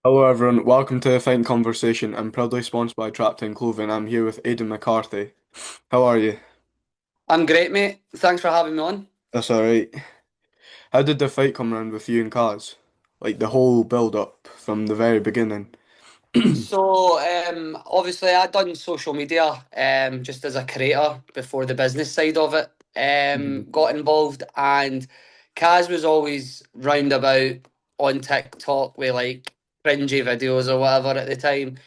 Hello everyone, welcome to the Fighting Conversation. I'm proudly sponsored by Trapped in Clothing. I'm here with Aidan McCarthy. How are you? I'm great, mate. Thanks for having me on. That's alright. How did the fight come around with you and Kaz? Like the whole build up from the very beginning. Obviously, I done social media just as a creator before the business side of it Mhm. got involved, and Kaz was always round about on TikTok with like cringy videos or whatever at the time,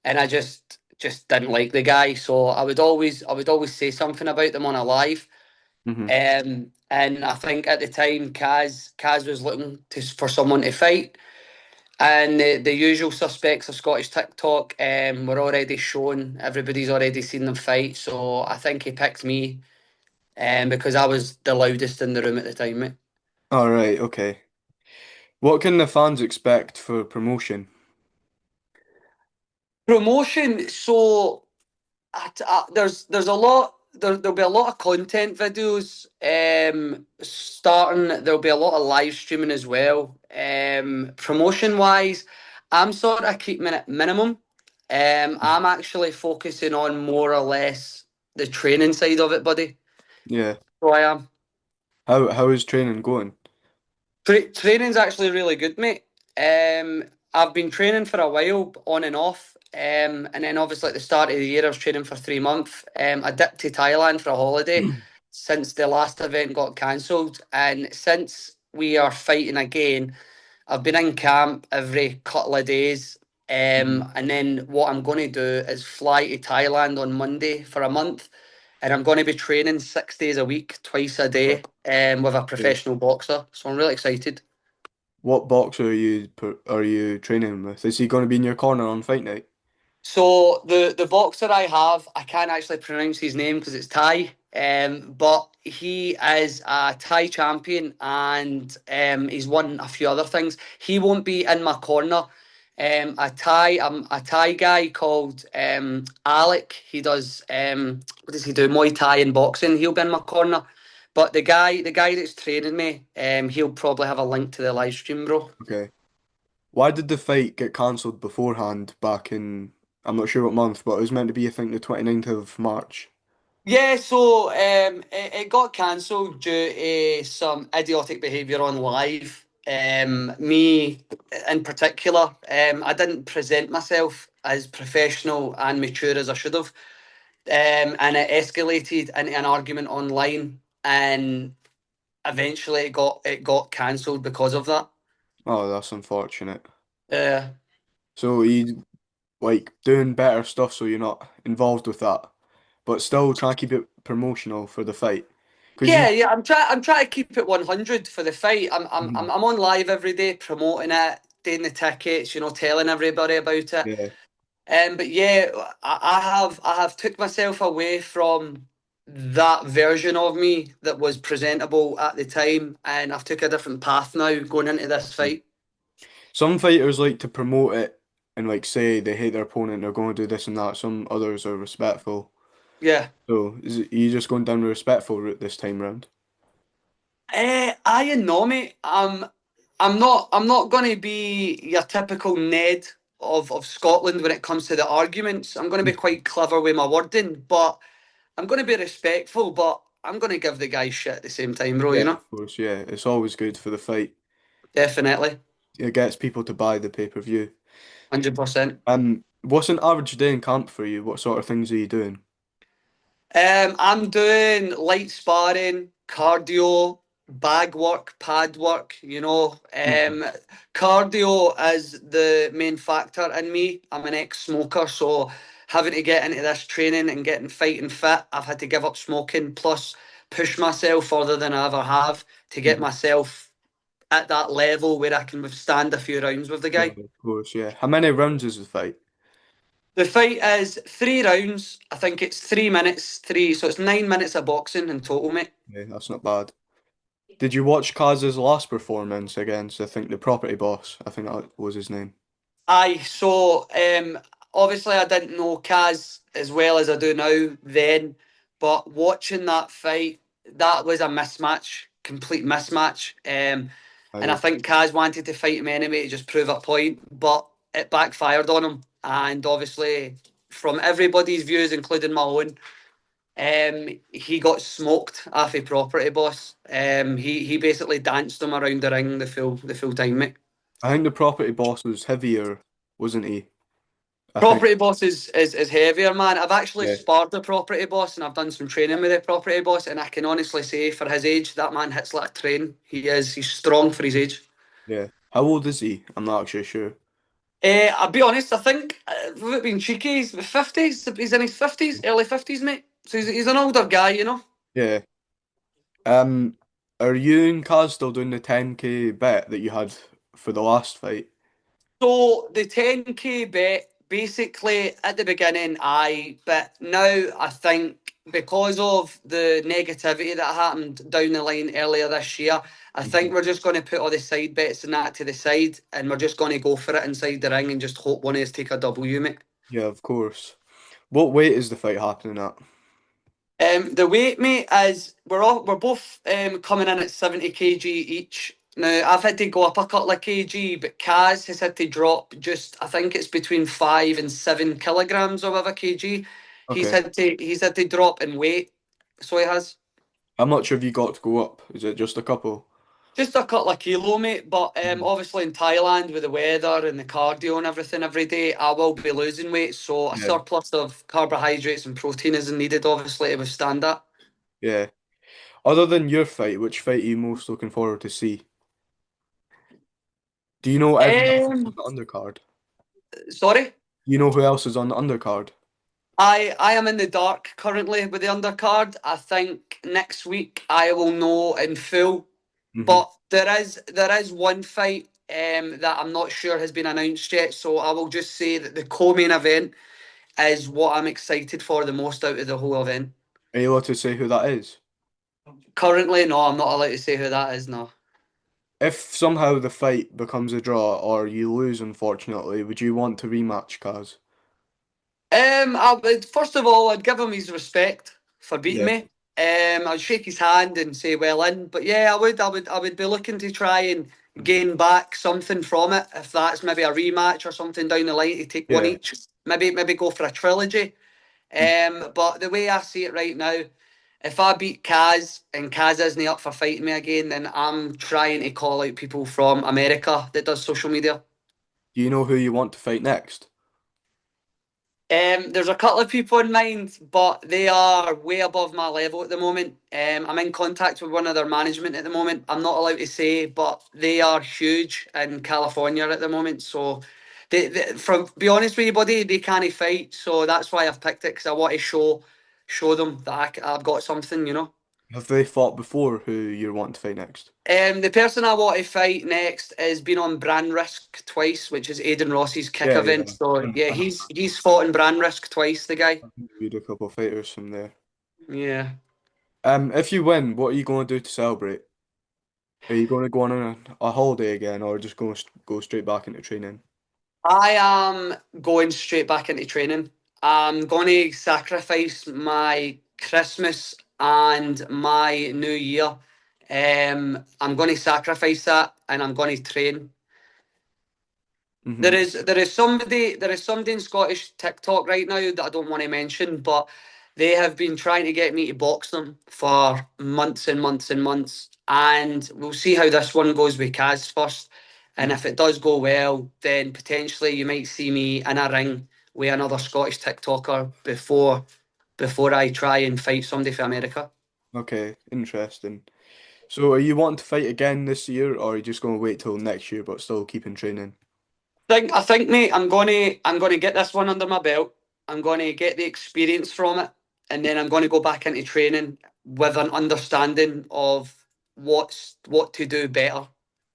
and I just didn't like the guy, so I would always say something about them on a live. Mhm. And I think at the time, Kaz was looking for someone to fight. And the usual suspects of Scottish TikTok were already shown. Everybody's already seen them fight. So I think he picked me because I was the loudest in the room at the time, mate. Alright, okay. What can the fans expect for promotion? Promotion. There's a lot. There'll be a lot of content videos starting. There'll be a lot of live streaming as well. Promotion wise, I'm sort of keeping it minimum. I'm actually focusing on more or less the training side of it, buddy. Yeah. So I am. How is training going? Training's actually really good, mate. I've been training for a while, on and off. And then obviously at the start of the year, I was training for 3 months. I dipped to Thailand for a holiday since the last event got cancelled. And since we are fighting again, I've been in camp every couple of days. Mhm. And then what I'm going to do is fly to Thailand on Monday for a month. And I'm going to be training 6 days a week, twice a day, with a Yeah. professional boxer. So I'm really excited. What boxer are you training with? Is he going to be in your corner on fight night? So the boxer I have, I can't actually pronounce his name because it's Thai. But he is a Thai champion and he's won a few other things. He won't be in my corner. A Thai guy called Alec. He does what does he do? Muay Thai and boxing. He'll be in my corner. But the guy that's training me, he'll probably have a link to the live stream, bro. Okay. Why did the fight get cancelled beforehand back in, I'm not sure what month, but it was meant to be, I think, the 29th of March. Yeah, so it got cancelled due to some idiotic behaviour on live. Me in particular, I didn't present myself as professional and mature as I should have, and it escalated into an argument online, and eventually it got cancelled because of that. Oh, that's unfortunate. Uh, So you like doing better stuff so you're not involved with that, but still trying to keep it promotional for the fight. Because Yeah, you, yeah. I'm trying to keep it 100 for the fight. I'm I'm Mhm. I'm I'm on live every day promoting it, doing the tickets, telling everybody about it. Yeah, But yeah, I have took myself away from that version of me that was presentable at the time, and I've took a different path now going into this fight. some fighters like to promote it and like say they hate their opponent, they're going to do this and that. Some others are respectful. Yeah. So you just going down the respectful route this time round? I know, mate. I'm not going to be your typical Ned of Scotland when it comes to the arguments. I'm going to be quite clever with my wording, but I'm going to be respectful. But I'm going to give the guy shit at the same time, bro. Yeah, You know, of course. Yeah, it's always good for the fight. definitely, It gets people to buy the pay-per-view. 100%. What's an average day in camp for you? What sort of things are you doing? I'm doing light sparring, cardio, bag work, pad work. Mhm. Cardio is the main factor in me. I'm an ex-smoker, so having to get into this training and getting fighting fit, I've had to give up smoking, plus push myself further than I ever have to get Mhm. myself at that level where I can withstand a few rounds with the Yeah, guy. of course. Yeah. How many rounds is the fight? The fight is 3 rounds. I think it's 3 minutes, so it's 9 minutes of boxing in total, mate. Yeah, that's not bad. Did you watch Kaz's last performance against, I think, the property boss? I think that was his name. Aye, so obviously I didn't know Kaz as well as I do now then, but watching that fight, that was a mismatch, complete mismatch. And I I, think Kaz wanted to fight him anyway to just prove a point, but it backfired on him, and obviously, from everybody's views, including my own, he got smoked off a property boss. He basically danced him around the ring the full time, mate. I think the property boss was heavier, wasn't he? I think. Property boss is heavier, man. I've actually Yeah, sparred the property boss and I've done some training with the property boss, and I can honestly say, for his age, that man hits like a train. He's strong for his age. yeah. How old is he? I'm not actually sure. I'll be honest, I think, without being cheeky, he's 50s. He's in his 50s, early 50s, mate. So he's an older guy, you know. Yeah. Um, are you and Kaz still doing the 10K bet that you had for the last fight? So the 10K bet, basically at the beginning, but now I think because of the negativity that happened down the line earlier this year, I think Mhm. we're just going to put all the side bets and that to the side, and we're just going to go for it inside the ring and just hope one of us take a W, mate. Yeah, of course. What weight is the fight happening at? The weight, mate, is we're both coming in at 70 kg each. Now I've had to go up a couple of kg, but Kaz has had to drop just, I think it's between 5 and 7 kilograms or whatever kg. He's Okay. had to he's had to drop in weight, so he has. How much have you got to go up? Is it just a couple? Just a couple of kilo, mate. But Mhm. obviously in Thailand with the weather and the cardio and everything every day, I will be losing weight. So a Yeah. surplus of carbohydrates and protein is needed, obviously, to withstand that. Yeah. Other than your fight, which fight are you most looking forward to see? Do you know everyone else on Um, the undercard? Sorry. You know who else is on the undercard? I am in the dark currently with the undercard. I think next week I will know in full. Hmm. But there is one fight that I'm not sure has been announced yet. So I will just say that the co-main event is what I'm excited for the most out of the whole event. Are you allowed to say who that is? Currently, no, I'm not allowed to say who that is. No. If somehow the fight becomes a draw or you lose, unfortunately, would you want to rematch, Kaz? I would, first of all, I'd give him his respect for beating Yeah. me. I'd shake his hand and say well in. But yeah, I would be looking to try and gain back something from it. If that's maybe a rematch or something down the line to take one Yeah. each. Maybe go for a trilogy. But the way I see it right now, if I beat Kaz and Kaz isn't up for fighting me again, then I'm trying to call out people from America that does social media. Do you know who you want to fight next? There's a couple of people in mind, but they are way above my level at the moment. I'm in contact with one of their management at the moment. I'm not allowed to say, but they are huge in California at the moment. So, from be honest with you, buddy, they can't fight. So that's why I've picked it because I want to show them that I've got something, you know. Have they fought before who you're wanting to fight next? The person I want to fight next has been on Brand Risk twice, which is Aidan Ross's kick Yeah, event. yeah. So yeah, he's fought in Brand Risk twice. The guy. I've interviewed a couple of fighters from there. Yeah. If you win, what are you going to do to celebrate? Are you going to go on a holiday again, or just go straight back into training? I am going straight back into training. I'm going to sacrifice my Christmas and my New Year. I'm going to sacrifice that, and I'm going to train. Hmm. There is somebody in Scottish TikTok right now that I don't want to mention, but they have been trying to get me to box them for months and months and months. And we'll see how this one goes with Kaz first. And if it does go well, then potentially you might see me in a ring with another Scottish TikToker before I try and fight somebody from America. Okay, interesting. So are you wanting to fight again this year, or are you just going to wait till next year but still keeping training? I think, mate, I'm gonna get this one under my belt. I'm gonna get the experience from it, and then I'm gonna go back into training with an understanding of what to do better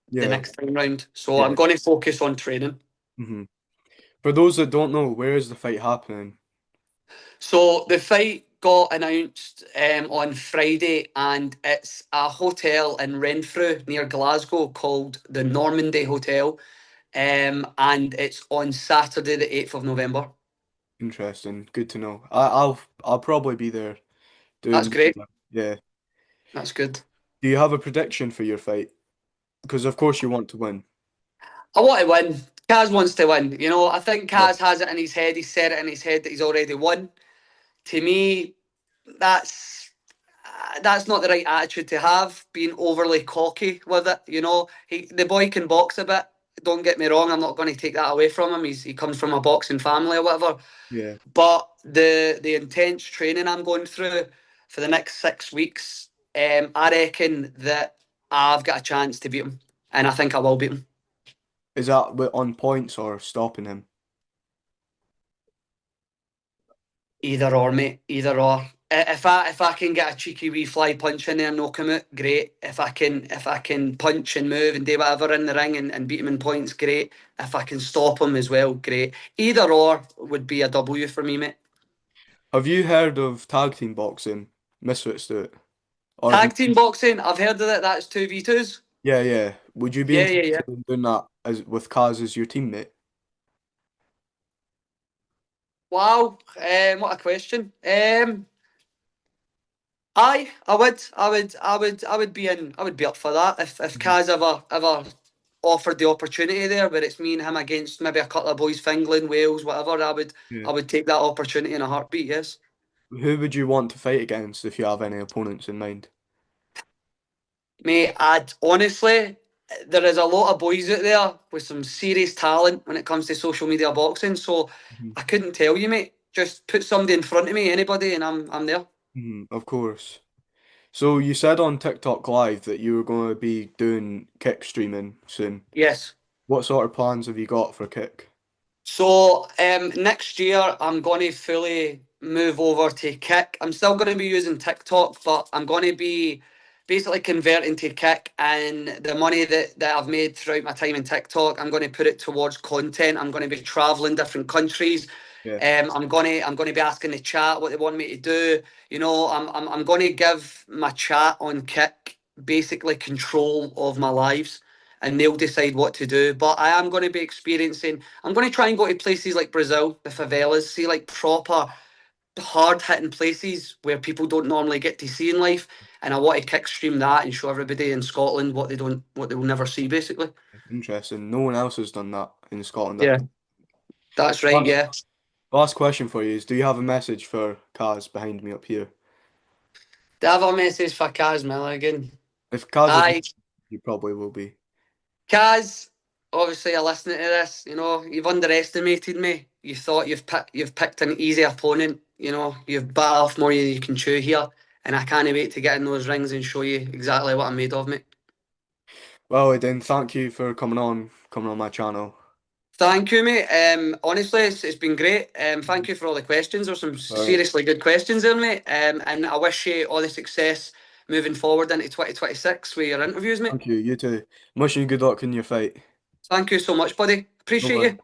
the Yeah, next time round. So I'm yeah. gonna focus on training. Hmm. For those that don't know, where is the fight happening? So the fight got announced on Friday, and it's a hotel in Renfrew near Glasgow called the Normandy Hotel, and it's on Saturday the 8th of November. Interesting. Good to know. I'll probably be there That's doing. great. Yeah. That's good. Do you have a prediction for your fight? Because of course you want to win. I want to win. Kaz wants to win. You know, I think Yeah. Kaz has it in his head. He's said it in his head that he's already won. To me, that's not the right attitude to have. Being overly cocky with it. You know, the boy can box a bit. Don't get me wrong. I'm not going to take that away from him. He comes from a boxing family or whatever. Yeah. But the intense training I'm going through for the next 6 weeks, I reckon that I've got a chance to beat him, and I think I will beat him. Is that on points or stopping him? Either or, mate. Either or. If I can get a cheeky wee fly punch in there and knock him out, great. If I can punch and move and do whatever in the ring and beat him in points, great. If I can stop him as well, great. Either or would be a W for me, mate. Have you heard of tag team boxing? Misfits do it. Or have you? Tag team boxing, I've heard of it. That's 2v2s. Yeah, yeah. Would you be Yeah, yeah, yeah. interested in doing that as with Kaz as your teammate? Wow, what a question. I would be in. I would be up for that if Mhm. Kaz ever offered the opportunity there, where it's me and him against maybe a couple of boys from England, Wales, whatever. I Yeah. would take that opportunity in a heartbeat. Yes, Who would you want to fight against if you have any opponents in mind? mate. I'd honestly, there is a lot of boys out there with some serious talent when it comes to social media boxing. So Mhm. I couldn't tell you, mate. Just put somebody in front of me, anybody, and I'm there. Of course. So you said on TikTok Live that you were going to be doing kick streaming soon. Yes. What sort of plans have you got for kick? So next year I'm going to fully move over to Kick. I'm still going to be using TikTok, but I'm going to be basically converting to Kick, and the money that I've made throughout my time in TikTok, I'm going to put it towards content. I'm going to be traveling different countries. Yeah. I'm going to be asking the chat what they want me to do. You know, I'm going to give my chat on Kick basically control of my lives, and they'll decide what to do. But I am going to be experiencing. I'm going to try and go to places like Brazil, the favelas, see like proper hard hitting places where people don't normally get to see in life. And I want to kick stream that and show everybody in Scotland what they will never see, basically. Interesting. No one else has done that in Scotland. Yeah, that's right. Last, Yeah. last question for you is, do you have a message for Kaz behind me up here? Do I have a message for Kaz Milligan? If Kaz is, Aye, you probably will be. Kaz, obviously you're listening to this, you know, you've underestimated me. You thought you've picked an easy opponent, you know, you've bit off more than you can chew here. And I can't wait to get in those rings and show you exactly what I'm made of, mate. Well, then thank you for coming on my channel. Thank you, mate. Honestly, it's been great. Thank you for all the questions. There's some All right. seriously good questions there, mate. And I wish you all the success moving forward into 2026 with your interviews, mate. Thank you. You too. Wishing you good luck in your fight. Thank you so much, buddy. No Appreciate worries. you.